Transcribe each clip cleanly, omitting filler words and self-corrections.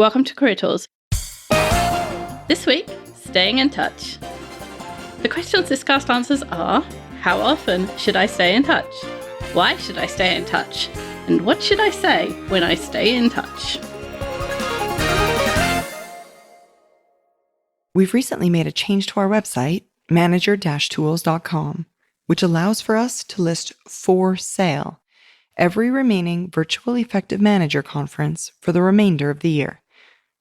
Welcome to Career Tools. This week, staying in touch. The questions this cast answers are: how often should I stay in touch? Why should I stay in touch? And what should I say when I stay in touch? We've recently made a change to our website, manager-tools.com, which allows for us to list for sale every remaining Virtual Effective Manager conference for the remainder of the year.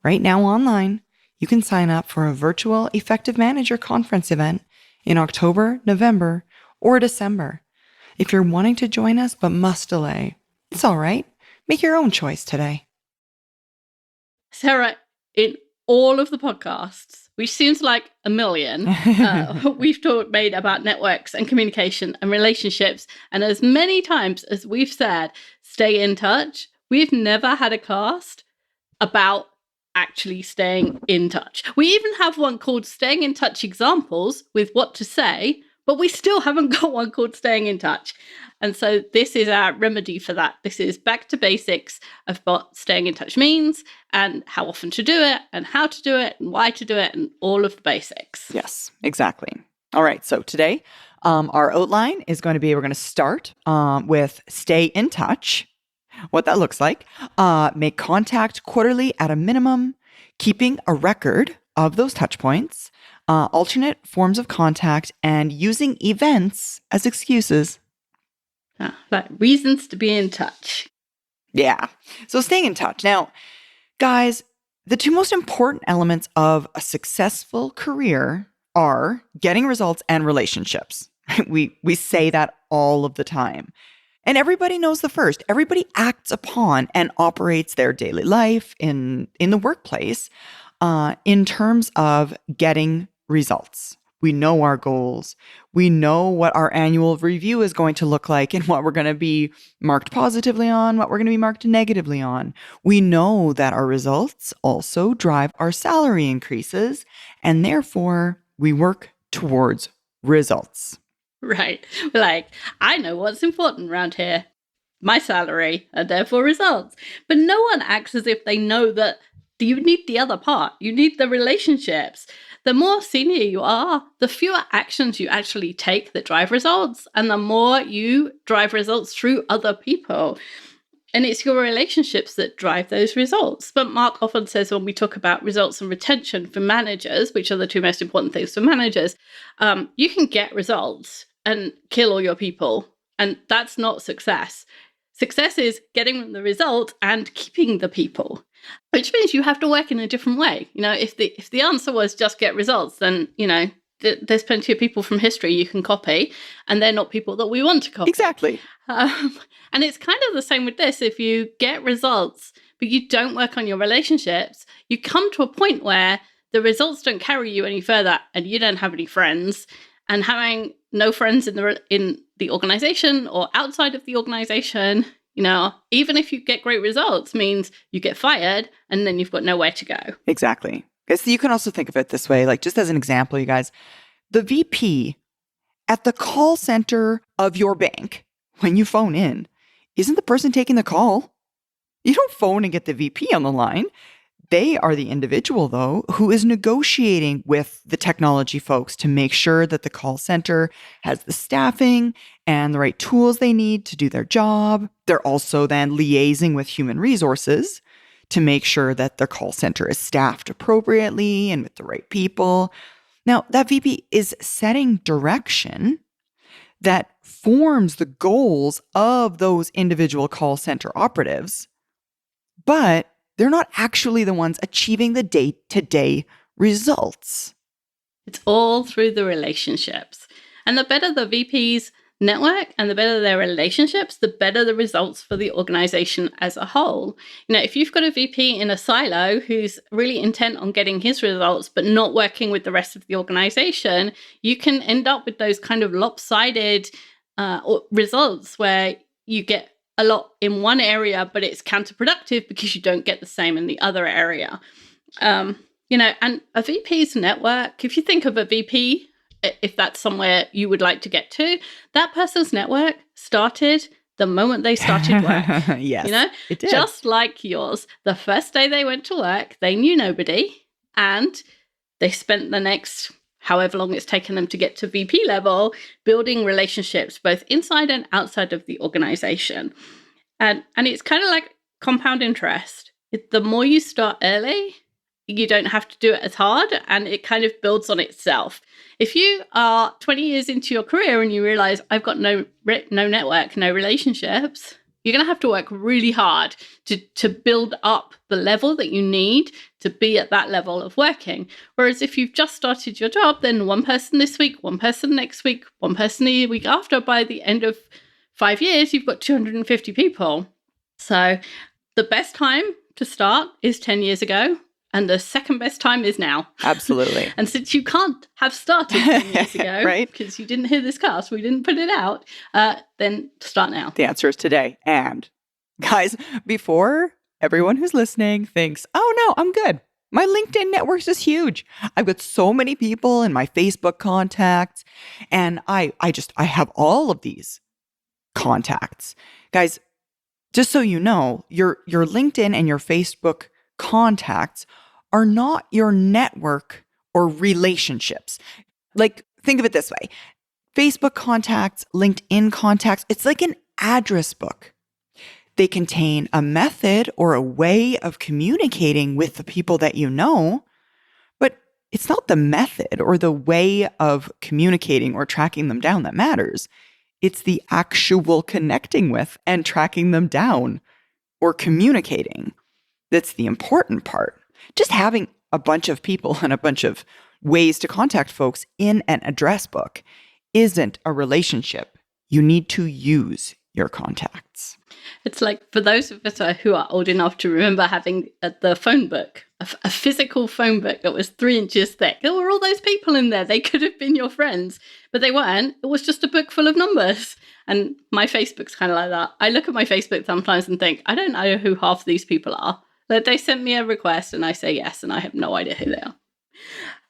Right now online, you can sign up for a Virtual Effective Manager conference event in October, November, or December. If you're wanting to join us but must delay, it's all right. Make your own choice today. Sarah, in all of the podcasts, which seems like a million, we've made about networks and communication and relationships. And as many times as we've said, stay in touch, we've never had a cast about actually staying in touch. We even have one called Staying in Touch Examples with what to say, but we still haven't got one called Staying in Touch. And so this is our remedy for that. This is back to basics of what staying in touch means and how often to do it and how to do it and why to do it and all of the basics. Yes, exactly. All right. So today, our outline is going to be, we're going to start with stay in touch, what that looks like, make contact quarterly at a minimum, keeping a record of those touch points, alternate forms of contact, and using events as excuses. Like reasons to be in touch. Yeah. So staying in touch. Now, guys, the two most important elements of a successful career are getting results and relationships. We say that all of the time. And everybody knows the first. Everybody acts upon and operates their daily life in the workplace in terms of getting results. We know our goals. We know what our annual review is going to look like and what we're going to be marked positively on, what we're going to be marked negatively on. We know that our results also drive our salary increases, and therefore we work towards results. Right. Like, I know what's important around here. My salary, and therefore results. But no one acts as if they know that you need the other part. You need the relationships. The more senior you are, the fewer actions you actually take that drive results, and the more you drive results through other people. And it's your relationships that drive those results. But Mark often says when we talk about results and retention for managers, which are the two most important things for managers, you can get results and kill all your people. And that's not success. Success is getting the result and keeping the people, which means you have to work in a different way. You know, if the answer was just get results, then, you know, there's plenty of people from history you can copy, and they're not people that we want to copy. Exactly. And it's kind of the same with this. If you get results, but you don't work on your relationships, you come to a point where the results don't carry you any further and you don't have any friends. And having no friends in the organization or outside of the organization, you know, even if you get great results, means you get fired and then you've got nowhere to go. Exactly. So you can also think of it this way, like just as an example, you guys, the VP at the call center of your bank, when you phone in, isn't the person taking the call. You don't phone and get the VP on the line. They are the individual, though, who is negotiating with the technology folks to make sure that the call center has the staffing and the right tools they need to do their job. They're also then liaising with human resources to make sure that their call center is staffed appropriately and with the right people. Now, that VP is setting direction that forms the goals of those individual call center operatives, but they're not actually the ones achieving the day-to-day results. It's all through the relationships. And the better the VP's network and the better their relationships, the better the results for the organization as a whole. You know, if you've got a VP in a silo who's really intent on getting his results, but not working with the rest of the organization, you can end up with those kind of lopsided results where you get a lot in one area, but it's counterproductive because you don't get the same in the other area. You know, and a VP's network, if you think of a VP, if that's somewhere you would like to get to, that person's network started the moment they started work. Yes, You know, it did. just like yours. The first day they went to work, they knew nobody, and they spent the next however long it's taken them to get to VP level building relationships both inside and outside of the organization. And it's kind of like compound interest. The more you start early, you don't have to do it as hard, and it kind of builds on itself. If you are 20 years into your career and you realize I've got no network, no relationships, you're going to have to work really hard to build up the level that you need to be at that level of working. Whereas if you've just started your job, then one person this week, one person next week, one person the week after, by the end of 5 years, you've got 250 people. So the best time to start is 10 years ago. And the second best time is now. Absolutely. And since you can't have started 10 years ago, right? Because you didn't hear this cast, we didn't put it out, then start now. The answer is today. And guys, before everyone who's listening thinks, oh no, I'm good. My LinkedIn network is huge. I've got so many people in my Facebook contacts, and I have all of these contacts. Guys, just so you know, your LinkedIn and your Facebook contacts are not your network or relationships. Like, think of it this way. Facebook contacts, LinkedIn contacts, it's like an address book. They contain a method or a way of communicating with the people that you know, but it's not the method or the way of communicating or tracking them down that matters. It's the actual connecting with and tracking them down or communicating. That's the important part. Just having a bunch of people and a bunch of ways to contact folks in an address book isn't a relationship. You need to use your contacts. It's like, for those of us who are old enough to remember having the phone book, a physical phone book that was 3 inches thick. There were all those people in there. They could have been your friends, but they weren't. It was just a book full of numbers. And my Facebook's kind of like that. I look at my Facebook sometimes and think, I don't know who half these people are. Like, they sent me a request and I say yes, and I have no idea who they are.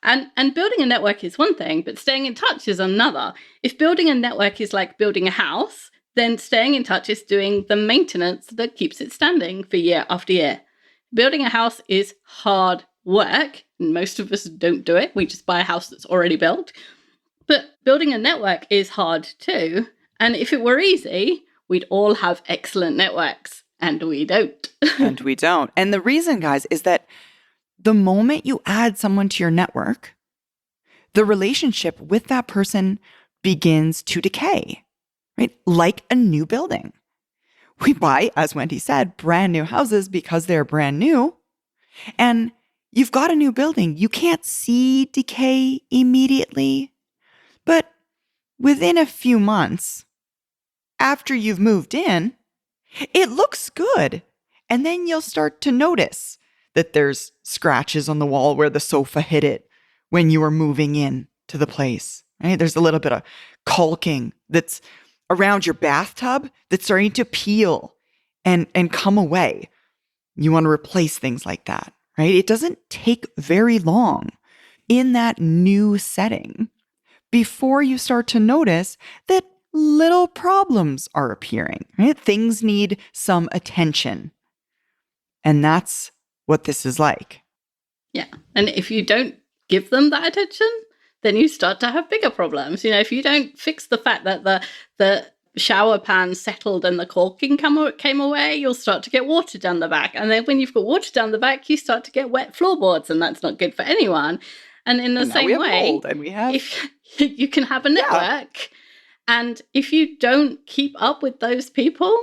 And building a network is one thing, but staying in touch is another. If building a network is like building a house, then staying in touch is doing the maintenance that keeps it standing for year after year. Building a house is hard work, and most of us don't do it. We just buy a house that's already built. But building a network is hard too. And if it were easy, we'd all have excellent networks, and we don't. And we don't. And the reason, guys, is that the moment you add someone to your network, the relationship with that person begins to decay, right? Like a new building. We buy, as Wendy said, brand new houses because they're brand new. And you've got a new building. You can't see decay immediately. But within a few months, after you've moved in, it looks good. And then you'll start to notice that there's scratches on the wall where the sofa hit it when you were moving in to the place, right? There's a little bit of caulking that's around your bathtub that's starting to peel and come away. You want to replace things like that, right? It doesn't take very long in that new setting before you start to notice that little problems are appearing, right? Things need some attention. And that's what this is like. Yeah. And if you don't give them that attention, then you start to have bigger problems. You know, if you don't fix the fact that the shower pan settled and the caulking came away, you'll start to get water down the back. And then when you've got water down the back, you start to get wet floorboards, and that's not good for anyone. And in the same way, if you can have a network, and if you don't keep up with those people,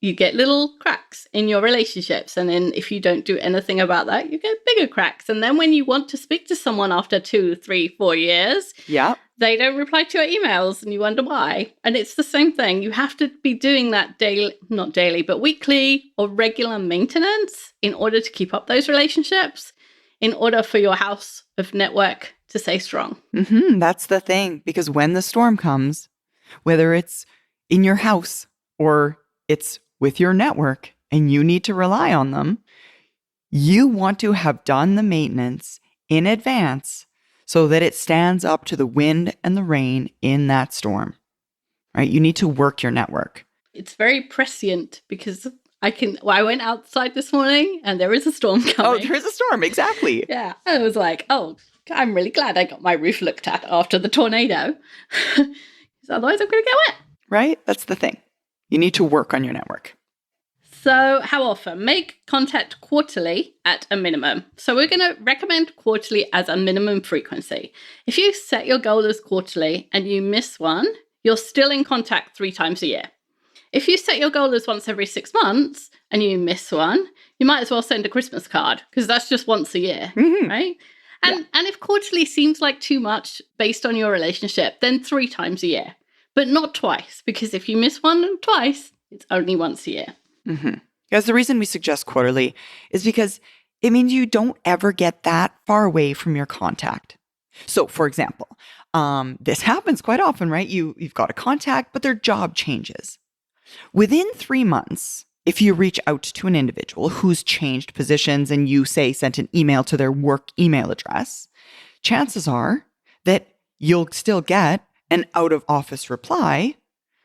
you get little cracks in your relationships. And then if you don't do anything about that, you get bigger cracks. And then when you want to speak to someone after 2, 3, 4 years, they don't reply to your emails and you wonder why. And it's the same thing. You have to be doing that not daily, but weekly or regular maintenance in order to keep up those relationships, in order for your house of network to stay strong. That's the thing. Because when the storm comes, whether it's in your house or it's with your network and you need to rely on them, you want to have done the maintenance in advance so that it stands up to the wind and the rain in that storm, right? You need to work your network. It's very prescient because I went outside this morning and there is a storm coming. Oh, there is a storm. Exactly. Yeah. I was like, oh, I'm really glad I got my roof looked at after the tornado. Because otherwise I'm going to get wet. Right? That's the thing. You need to work on your network. So how often? Make contact quarterly at a minimum. So we're going to recommend quarterly as a minimum frequency. If you set your goal as quarterly and you miss one, you're still in contact 3 times a year. If you set your goal as once every 6 months and you miss one, you might as well send a Christmas card because that's just once a year, right? And if quarterly seems like too much based on your relationship, then 3 times a year, but not twice, because if you miss one twice, it's only once a year. Because the reason we suggest quarterly is because it means you don't ever get that far away from your contact. So, for example, this happens quite often, right? You've got a contact, but their job changes. Within 3 months, if you reach out to an individual who's changed positions and you, say, sent an email to their work email address, chances are that you'll still get an out-of-office reply,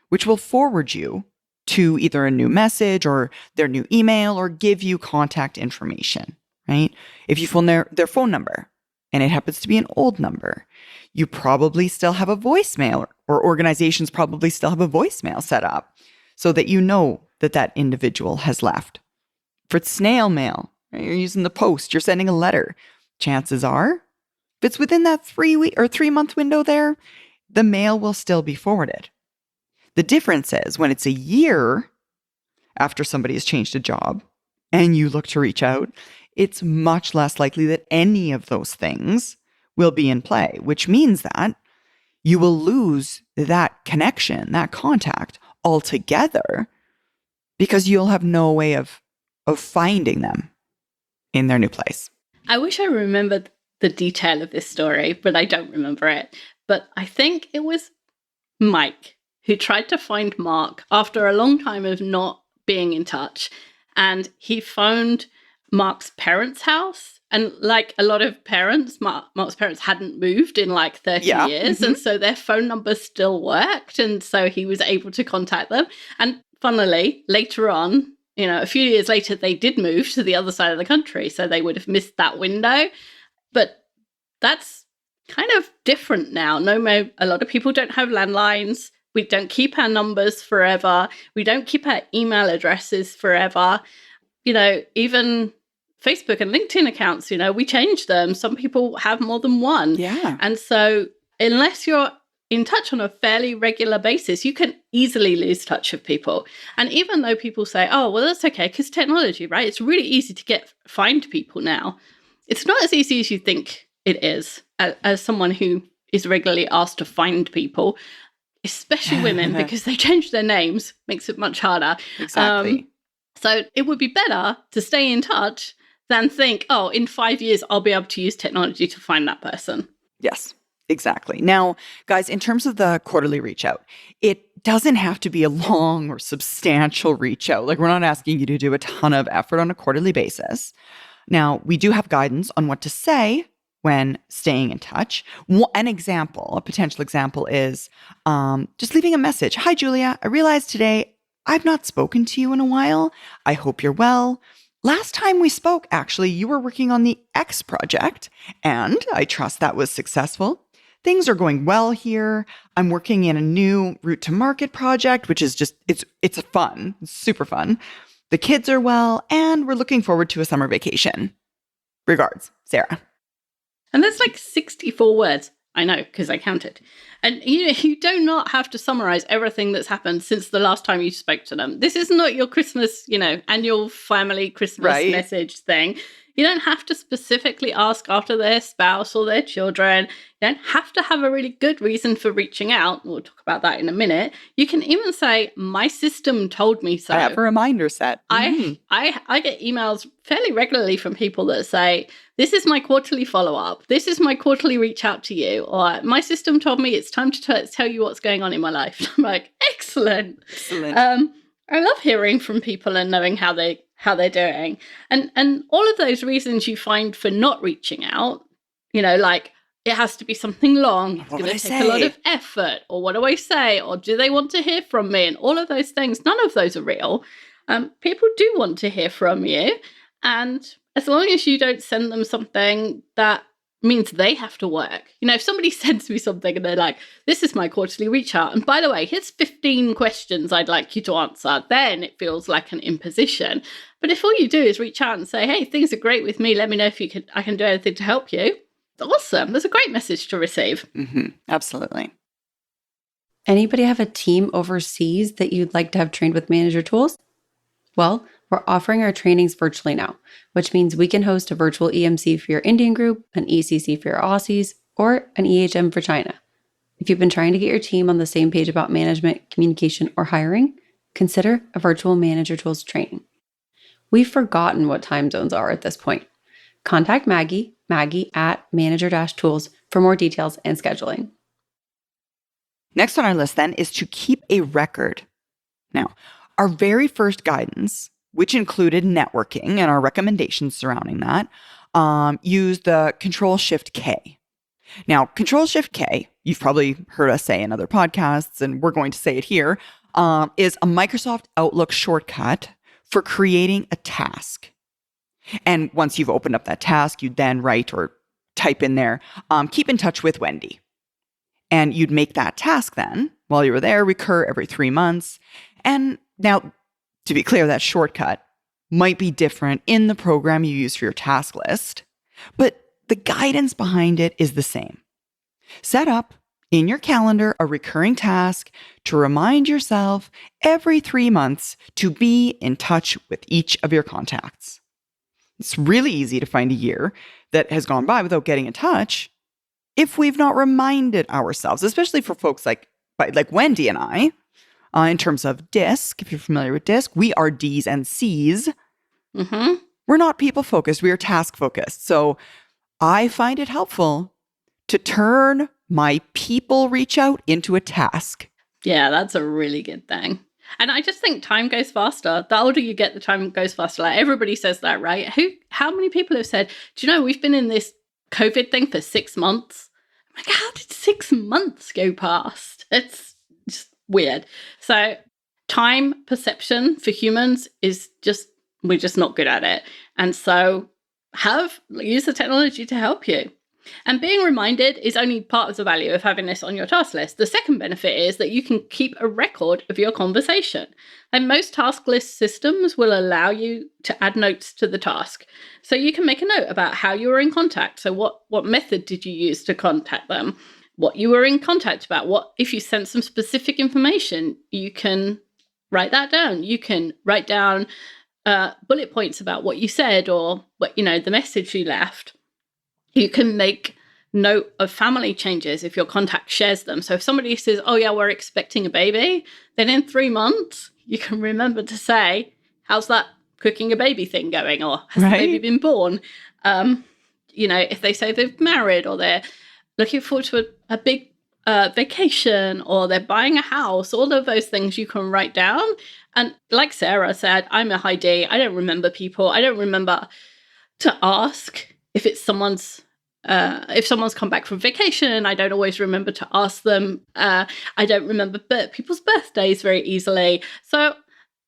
which will forward you to either a new message or their new email or give you contact information, right? If you phone their phone number and it happens to be an old number, you probably still have a voicemail, or organizations probably still have a voicemail set up so that you know that individual has left. For snail mail, right? You're using the post, you're sending a letter. Chances are, if it's within that 3-month window there, the mail will still be forwarded. The difference is when it's a year after somebody has changed a job and you look to reach out, it's much less likely that any of those things will be in play, which means that you will lose that connection, that contact altogether, because you'll have no way of finding them in their new place. I wish I remembered the detail of this story, but I don't remember it. But I think it was Mike who tried to find Mark after a long time of not being in touch. And he phoned Mark's parents' house. And like a lot of parents, Mark's parents hadn't moved in like 30 years. And so their phone number still worked. And so he was able to contact them. And funnily, later on, a few years later, they did move to the other side of the country. So they would have missed that window. But that's kind of different now. A lot of people don't have landlines. We don't keep our numbers forever. We don't keep our email addresses forever. Even Facebook and LinkedIn accounts, we change them. Some people have more than one. Yeah. And so unless you're in touch on a fairly regular basis, you can easily lose touch with people. And even though people say, oh, well, that's okay, because technology, right? It's really easy to find people now. It's not as easy as you think it is, as someone who is regularly asked to find people, especially women, because they change their names, makes it much harder. Exactly. So it would be better to stay in touch than think, oh, in 5 years, I'll be able to use technology to find that person. Yes, exactly. Now, guys, in terms of the quarterly reach out, it doesn't have to be a long or substantial reach out. Like, we're not asking you to do a ton of effort on a quarterly basis. Now, we do have guidance on what to say when staying in touch. A potential example is just leaving a message. Hi, Julia. I realized today I've not spoken to you in a while. I hope you're well. Last time we spoke, actually, you were working on the X project, and I trust that was successful. Things are going well here. I'm working in a new route to market project, which is just, it's fun. It's super fun. The kids are well, and we're looking forward to a summer vacation. Regards, Sarah. And that's like 64 words. I know, because I counted. And you do not have to summarize everything that's happened since the last time you spoke to them. This is not your Christmas, annual family Christmas message thing. You don't have to specifically ask after their spouse or their children. You don't have to have a really good reason for reaching out. We'll talk about that in a minute. You can even say, my system told me so. I have a reminder set. I get emails fairly regularly from people that say, this is my quarterly follow-up. This is my quarterly reach out to you. Or my system told me it's time to tell you what's going on in my life. I'm like, excellent. I love hearing from people and knowing how they're doing. And all of those reasons you find for not reaching out, like, it has to be something long. It's What going would to I take a lot say? of effort. Or what do I say? Or do they want to hear from me? And all of those things, none of those are real. People do want to hear from you. And as long as you don't send them something that means they have to work. You know, if somebody sends me something and they're like, this is my quarterly reach out, and by the way, here's 15 questions I'd like you to answer, then it feels like an imposition. But if all you do is reach out and say, hey, things are great with me, let me know if I can do anything to help you, awesome. That's a great message to receive. Absolutely. Anybody have a team overseas that you'd like to have trained with manager tools? Well, we're offering our trainings virtually now, which means we can host a virtual EMC for your Indian group, an ECC for your Aussies, or an EHM for China. If you've been trying to get your team on the same page about management, communication, or hiring, consider a virtual manager tools training. We've forgotten what time zones are at this point. Contact Maggie at manager-tools for more details and scheduling. Next on our list then is to keep a record. Now, our very first guidance, which included networking and our recommendations surrounding that, used the Control-Shift-K. Now, Control-Shift-K, you've probably heard us say in other podcasts, and we're going to say it here, is a Microsoft Outlook shortcut for creating a task. And once you've opened up that task, you'd then write or type in there, keep in touch with Wendy. And you'd make that task then, while you were there, recur every 3 months. And now, to be clear, that shortcut might be different in the program you use for your task list, but the guidance behind it is the same. Set up in your calendar a recurring task to remind yourself every 3 months to be in touch with each of your contacts. It's really easy to find a year that has gone by without getting in touch if we've not reminded ourselves, especially for folks like Wendy and I, in terms of DISC. If you're familiar with DISC, we are D's and C's. We're not people-focused. We are task-focused. So I find it helpful to turn my people reach out into a task. Yeah, that's a really good thing. And I just think time goes faster. The older you get, the time goes faster. Like everybody says that, right? How many people have said, do you know, we've been in this COVID thing for 6 months? I'm like, how did 6 months go past? It's just weird. So time perception for humans is we're just not good at it. And so use the technology to help you. And being reminded is only part of the value of having this on your task list. The second benefit is that you can keep a record of your conversation. And most task list systems will allow you to add notes to the task. So you can make a note about how you were in contact. So what method did you use to contact them? What you were in contact about? What if you sent some specific information, you can write that down. You can write down bullet points about what you said or the message you left. You can make note of family changes if your contact shares them. So if somebody says, oh yeah, we're expecting a baby, then in 3 months, you can remember to say, how's that cooking a baby thing going? Or has the baby been born? If they say they've married or they're looking forward to a big vacation or they're buying a house, all of those things you can write down. And like Sarah said, I'm a high D. I don't remember people. I don't remember to ask if someone's come back from vacation. I don't always remember to ask them. I don't remember people's birthdays very easily. So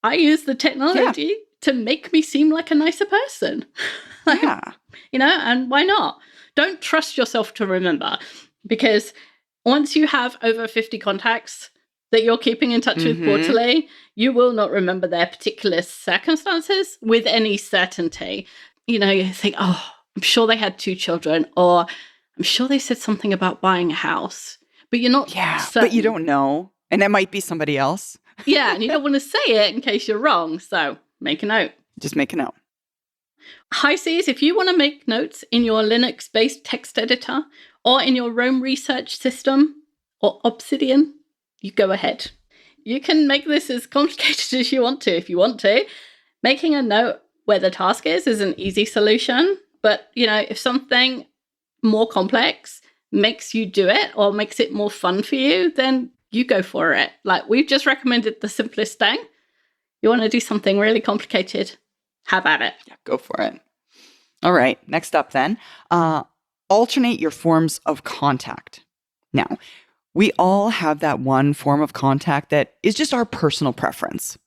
I use the technology to make me seem like a nicer person. And why not? Don't trust yourself to remember, because once you have over 50 contacts that you're keeping in touch with quarterly, you will not remember their particular circumstances with any certainty. You think, oh, I'm sure they had 2 children, or I'm sure they said something about buying a house, but you're not certain. But you don't know. And that might be somebody else. And you don't want to say it in case you're wrong. So make a note. Just make a note. High Cs, if you want to make notes in your Linux-based text editor or in your Roam research system or Obsidian, you go ahead. You can make this as complicated as you want to if you want to. Making a note where the task is an easy solution. But, if something more complex makes you do it or makes it more fun for you, then you go for it. Like we've just recommended the simplest thing. You want to do something really complicated, have at it. Yeah, go for it. All right. Next up then, alternate your forms of contact. Now, we all have that one form of contact that is just our personal preference,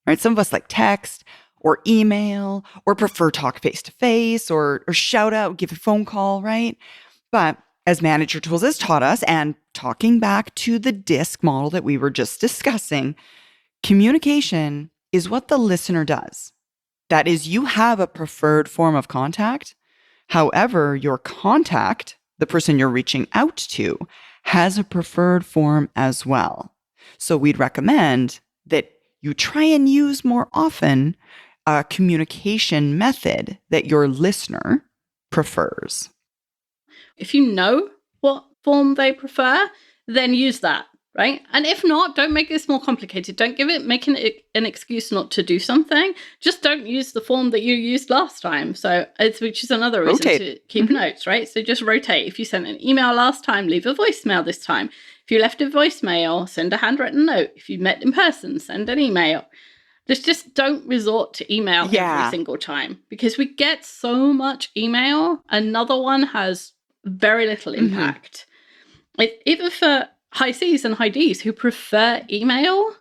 right? Some of us like text or email or prefer talk face-to-face or shout out, give a phone call, right? But as Manager Tools has taught us, and talking back to the DISC model that we were just discussing, communication is what the listener does. That is, you have a preferred form of contact. However, your contact, the person you're reaching out to, has a preferred form as well. So we'd recommend that you try and use more often a communication method that your listener prefers. If you know what form they prefer, then use that, right? And if not, don't make this more complicated. Don't make an excuse not to do something. Just don't use the form that you used last time. So which is another reason to keep notes, right? So just rotate. If you sent an email last time, leave a voicemail this time. If you left a voicemail, send a handwritten note. If you met in person, send an email. Just don't resort to email every single time, because we get so much email. Another one has very little impact. Even for high Cs and high Ds who prefer email,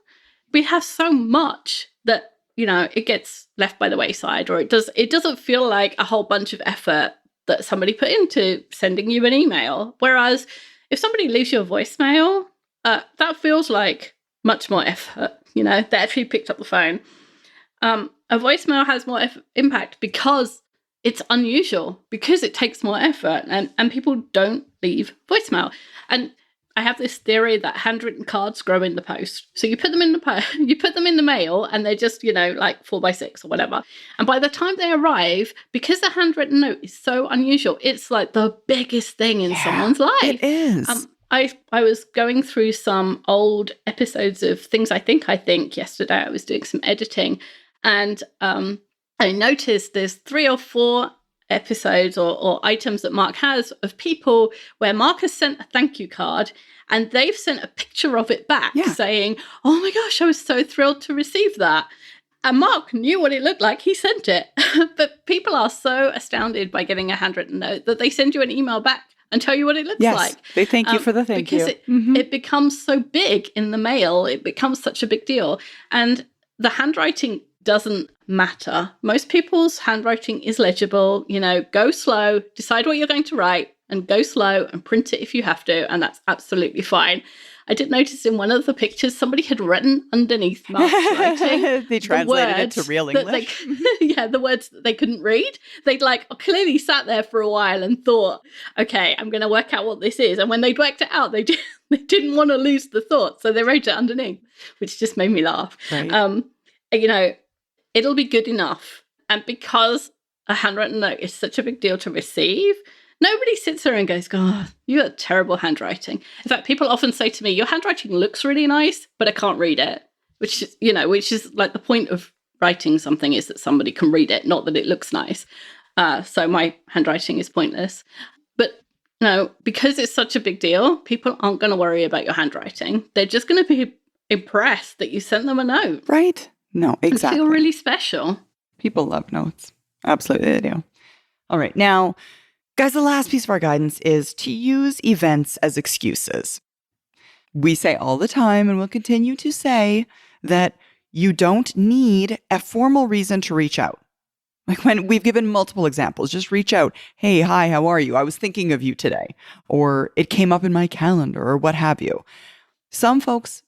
we have so much that, it gets left by the wayside, or it doesn't feel like a whole bunch of effort that somebody put into sending you an email. Whereas if somebody leaves you a voicemail, that feels like much more effort. They actually picked up the phone. A voicemail has more impact because it's unusual, because it takes more effort, and people don't leave voicemail. And I have this theory that handwritten cards grow in the post. So you put them in the mail, and they're just, like 4x6 or whatever. And by the time they arrive, because the handwritten note is so unusual, it's like the biggest thing in someone's life. It is. I was going through some old episodes of Things I Think yesterday. I was doing some editing, and I noticed there's 3 or 4 episodes or items that Mark has of people where Mark has sent a thank you card and they've sent a picture of it back saying, "Oh my gosh, I was so thrilled to receive that." And Mark knew what it looked like. He sent it. But people are so astounded by getting a handwritten note that they send you an email back and tell you what it looks like. They thank you for the thank you. Because it becomes so big in the mail. It becomes such a big deal. And the handwriting doesn't matter. Most people's handwriting is legible. Go slow, decide what you're going to write, and go slow and print it if you have to. And that's absolutely fine. I did notice in one of the pictures, somebody had written underneath Mark's writing. They translated it to real English. The words that they couldn't read. They'd clearly sat there for a while and thought, okay, I'm going to work out what this is. And when they'd worked it out, they didn't want to lose the thought. So they wrote it underneath, which just made me laugh. Right. It'll be good enough. And because a handwritten note is such a big deal to receive, nobody sits there and goes, "God, you got terrible handwriting." In fact, people often say to me, "Your handwriting looks really nice, but I can't read it." Which is like the point of writing something, is that somebody can read it, not that it looks nice. So my handwriting is pointless. But because it's such a big deal, people aren't going to worry about your handwriting. They're just going to be impressed that you sent them a note. Right? No, exactly. And feel really special. People love notes. Absolutely they do. All right. Now, guys, the last piece of our guidance is to use events as excuses. We say all the time, and we'll continue to say, that you don't need a formal reason to reach out. Like when we've given multiple examples, just reach out. "Hey, hi, how are you? I was thinking of you today." Or "It came up in my calendar," or what have you. Some folks,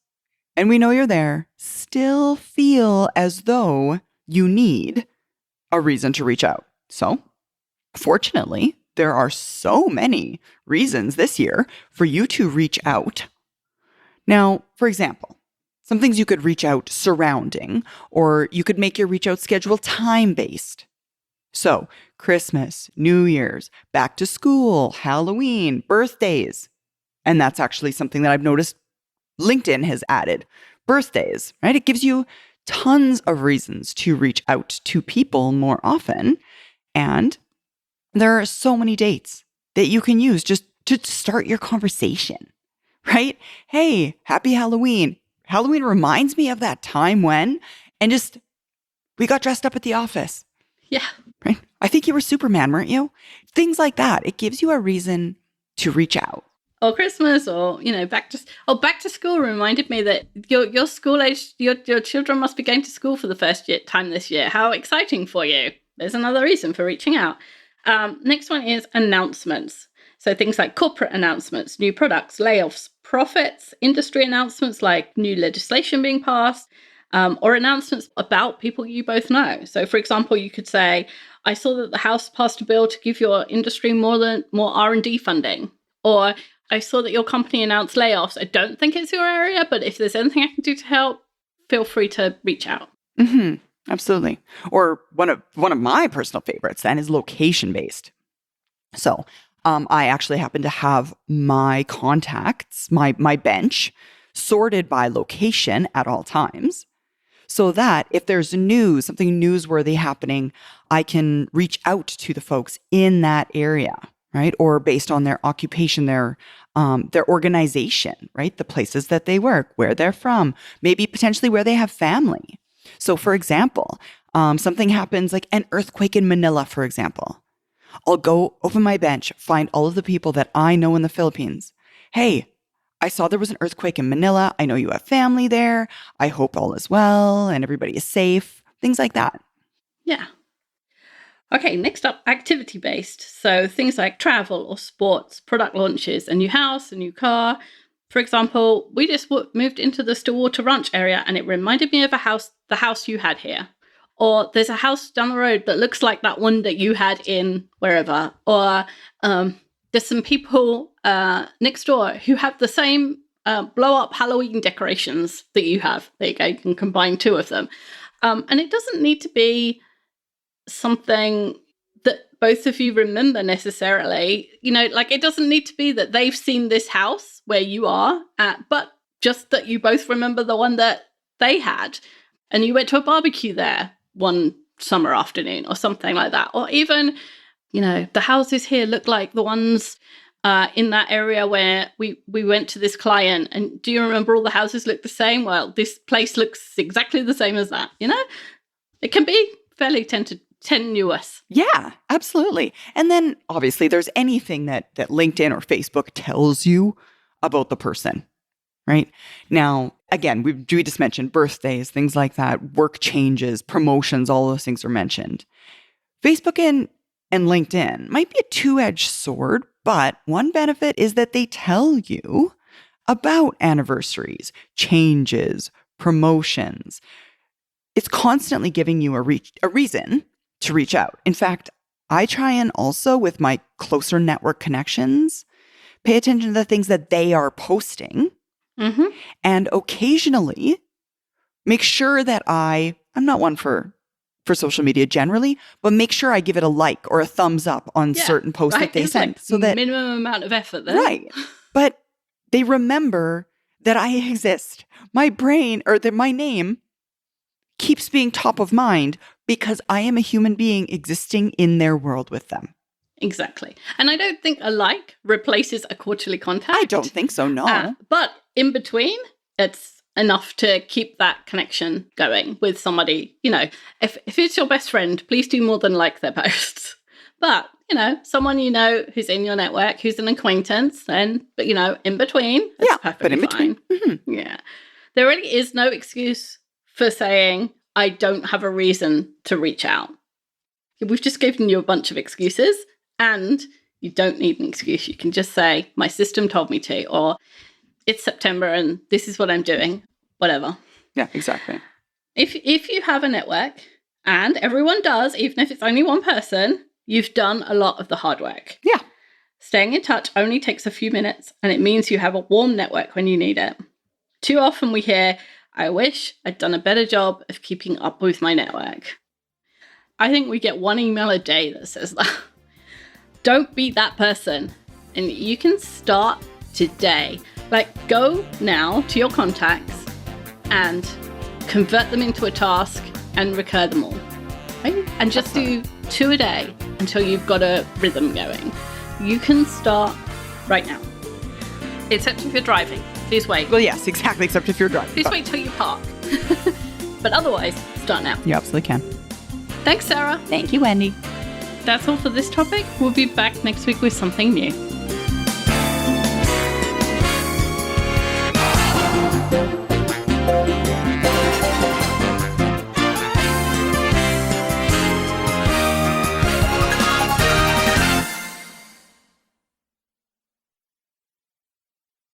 and we know you're there, still feel as though you need a reason to reach out. So, fortunately, there are so many reasons this year for you to reach out. Now, for example, some things you could reach out surrounding, or you could make your reach out schedule time-based. So, Christmas, New Year's, back to school, Halloween, birthdays. And that's actually something that I've noticed LinkedIn has added. Birthdays, right? It gives you tons of reasons to reach out to people more often. And there are so many dates that you can use just to start your conversation, right? "Hey, happy Halloween. Halloween reminds me of that time when," and just, "we got dressed up at the office." Yeah. right? I think you were Superman, weren't you? Things like that. It gives you a reason to reach out. Or Christmas, or back to school reminded me that your school age, your children must be going to school for the first time this year. How exciting for you! There's another reason for reaching out. Next one is announcements. So things like corporate announcements, new products, layoffs, profits, industry announcements like new legislation being passed, or announcements about people you both know. So, for example, you could say, "I saw that the House passed a bill to give your industry more R&D funding," or "I saw that your company announced layoffs. I don't think it's your area, but if there's anything I can do to help, feel free to reach out." Mm-hmm. Absolutely. Or one of my personal favorites then is location-based. So I actually happen to have my contacts, my bench, sorted by location at all times, so that if there's news, something newsworthy happening, I can reach out to the folks in that area, right? Or based on their occupation, their organization, right? The places that they work, where they're from, maybe potentially where they have family. So for example, something happens like an earthquake in Manila, for example. I'll go open my bench, find all of the people that I know in the Philippines. "Hey, I saw there was an earthquake in Manila. I know you have family there. I hope all is well and everybody is safe." Things like that. Yeah. Okay, next up, activity-based. So things like travel or sports, product launches, a new house, a new car. For example, we just moved into the Stillwater Ranch area and it reminded me of the house you had here. Or there's a house down the road that looks like that one that you had in wherever. Or there's some people next door who have the same blow-up Halloween decorations that you have. There you go, you can combine two of them. And it doesn't need to be something that both of you remember necessarily. Like it doesn't need to be that they've seen this house where you are at, but just that you both remember the one that they had and you went to a barbecue there one summer afternoon or something like that. Or even, the houses here look like the ones in that area where we went to this client. And do you remember all the houses look the same? Well, this place looks exactly the same as that, It can be fairly tenuous. Yeah, absolutely. And then obviously there's anything that LinkedIn or Facebook tells you about the person, right? Now, again, we just mentioned birthdays, things like that, work changes, promotions, all those things are mentioned. Facebook and LinkedIn might be a two-edged sword, but one benefit is that they tell you about anniversaries, changes, promotions. It's constantly giving you a reason to reach out. In fact, I try and also, with my closer network connections, pay attention to the things that they are posting. Mm-hmm. And occasionally make sure that I'm not one for social media generally, but make sure I give it a like or a thumbs up on certain posts that they send. Like so that minimum amount of effort there. Right. But they remember that I exist. My brain or that my name keeps being top of mind because I am a human being existing in their world with them. Exactly. And I don't think a like replaces a quarterly contact. I don't think so, no. But in between, it's enough to keep that connection going with somebody. If it's your best friend, please do more than like their posts. But, someone who's in your network, who's an acquaintance, but, in between, it's perfectly but in fine. between. Mm-hmm. Yeah. There really is no excuse for saying, I don't have a reason to reach out. We've just given you a bunch of excuses, and you don't need an excuse. You can just say, my system told me to, or it's September and this is what I'm doing, whatever. Yeah, exactly. If you have a network, and everyone does, even if it's only one person, you've done a lot of the hard work. Yeah. Staying in touch only takes a few minutes, and it means you have a warm network when you need it. Too often we hear, I wish I'd done a better job of keeping up with my network. I think we get one email a day that says that. Don't be that person. And you can start today. Go now to your contacts and convert them into a task and recur them all. Right? And just do 2 a day until you've got a rhythm going. You can start right now. Except if you're driving. Please wait. Well, yes, exactly, except if you're driving. Please wait till you park. But otherwise, start now. You absolutely can. Thanks, Sarah. Thank you, Wendy. that's all for this topic. We'll be back next week with something new.